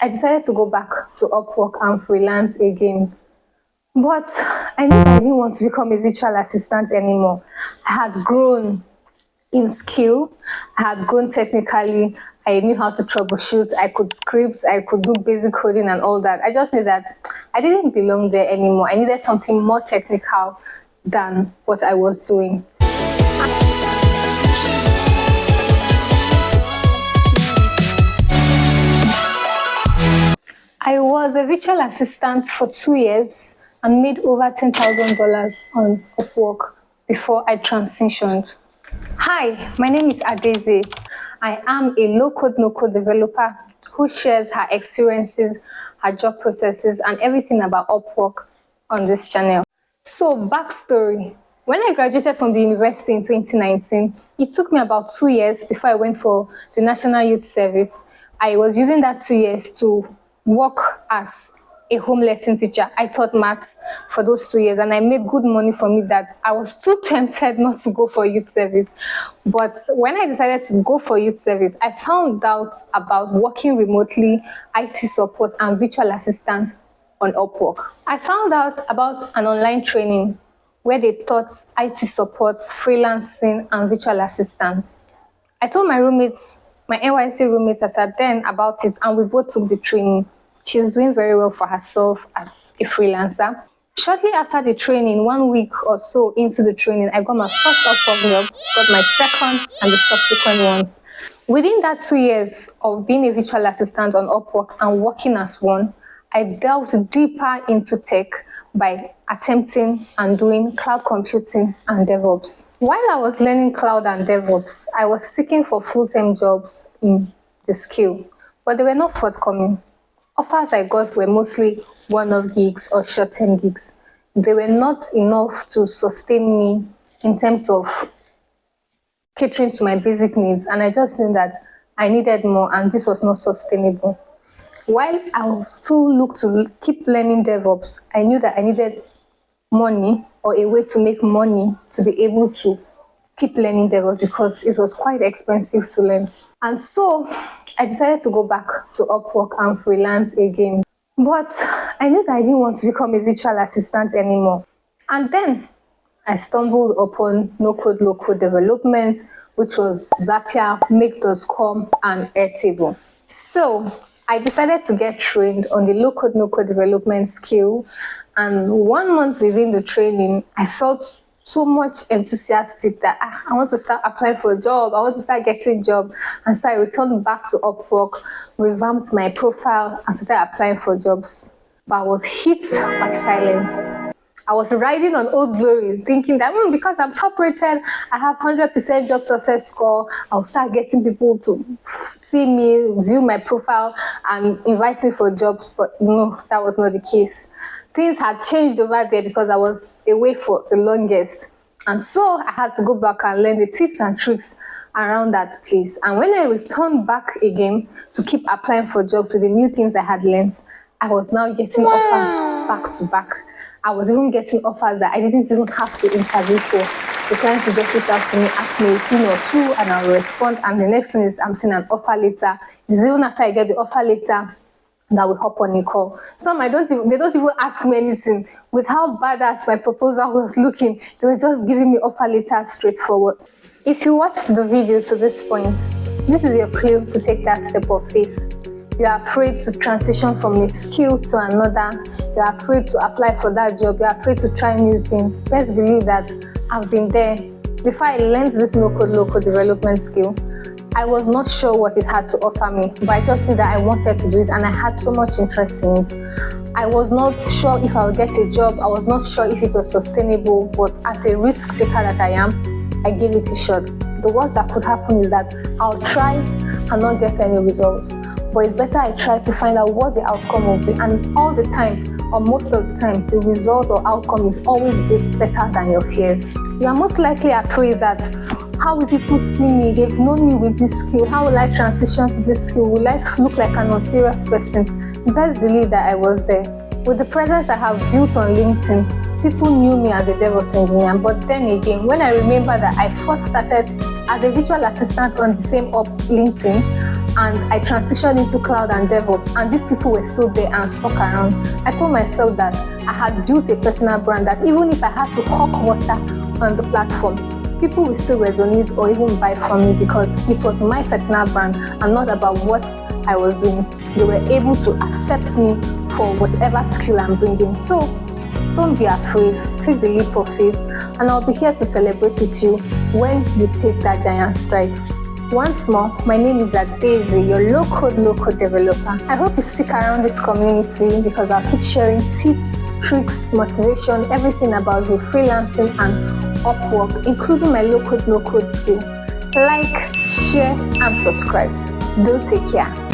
I decided to go back to Upwork and freelance again. But I knew I didn't want to become a virtual assistant anymore. I had grown in skill, I had grown technically, I knew how to troubleshoot, I could script, I could do basic coding and all that. I just knew that I didn't belong there anymore. I needed something more technical than what I was doing. I was a virtual assistant for 2 years and made over $10,000 on Upwork before I transitioned. Hi, my name is Adeze. I am a low-code, no-code developer who shares her experiences, her job processes, and everything about Upwork on this channel. So, backstory. When I graduated from the university in 2019, it took me about 2 years before I went for the National Youth Service. I was using that 2 years to work as a home lesson teacher. I taught maths for those 2 years and I made good money from it that I was too tempted not to go for youth service. But when I decided to go for youth service, I found out about working remotely, IT support, and virtual assistant on Upwork. I found out about an online training where they taught IT support, freelancing, and virtual assistants. I told my roommates, my NYC roommate as at then about it, and we both took the training. She's doing very well for herself as a freelancer. Shortly after the training, 1 week or so into the training, I got my first Upwork job, got my second and the subsequent ones. Within that 2 years of being a virtual assistant on Upwork and working as one, I delved deeper into tech by attempting and doing cloud computing and DevOps. While I was learning cloud and DevOps, I was seeking for full-time jobs in the skill, but they were not forthcoming. Offers I got were mostly one-off gigs or short-term gigs. They were not enough to sustain me in terms of catering to my basic needs, and I just knew that I needed more and this was not sustainable. While I will still look to keep learning DevOps, I knew that I needed money or a way to make money to be able to keep learning DevOps because it was quite expensive to learn. And so I decided to go back to Upwork and freelance again. But I knew that I didn't want to become a virtual assistant anymore. And then I stumbled upon no-code, low-code development, which was Zapier, Make.com, and Airtable. So I decided to get trained on the low-code, no-code development skill. And 1 month within the training, I felt so much enthusiastic that I want to start applying for a job. I want to start getting a job. And so I returned back to Upwork, revamped my profile, and started applying for jobs. But I was hit by silence. I was riding on old glory, thinking that because I'm top rated, I have 100% job success score, I'll start getting people to see me, view my profile, and invite me for jobs. But no, that was not the case. Things had changed over there because I was away for the longest. And so I had to go back and learn the tips and tricks around that place. And when I returned back again to keep applying for jobs with the new things I had learned, I was now getting offers back to back. I was even getting offers that I didn't even have to interview for. The client would just reach out to me, ask me a thing or two, and I'll respond. And the next thing is I'm seeing an offer letter. It's even after I get the offer letter that we hop on a call. Some they don't even ask me anything. With how badass my proposal was looking, they were just giving me offer letters straightforward. If you watched the video to this point, this is your clue to take that step of faith. You are afraid to transition from a skill to another. You are afraid to apply for that job. You are afraid to try new things. Best believe that I've been there. Before I learned this no-code, low-code development skill, I was not sure what it had to offer me, but I just knew that I wanted to do it and I had so much interest in it. I was not sure if I would get a job. I was not sure if it was sustainable, but as a risk taker that I am, I gave it a shot. The worst that could happen is that I'll try and not get any results. But it's better I try to find out what the outcome will be. And all the time, or most of the time, the result or outcome is always a bit better than your fears. You are most likely afraid that how will people see me? They've known me with this skill. How will I transition to this skill? Will I look like an unserious person? Best believe that I was there. With the presence I have built on LinkedIn, people knew me as a DevOps engineer. But then again, when I remember that I first started as a virtual assistant on the same LinkedIn, and I transitioned into cloud and DevOps, and these people were still there and stuck around, I told myself that I had built a personal brand that even if I had to hawk water on the platform, people will still resonate or even buy from me because it was my personal brand and not about what I was doing. They were able to accept me for whatever skill I'm bringing. So don't be afraid, take the leap of faith, and I'll be here to celebrate with you when you take that giant stride. Once more, my name is Daisy, your low-code developer. I hope you stick around this community because I'll keep sharing tips, tricks, motivation, everything about the freelancing and Upwork, including my low-code, no-code skill. Like, share, and subscribe. Do take care.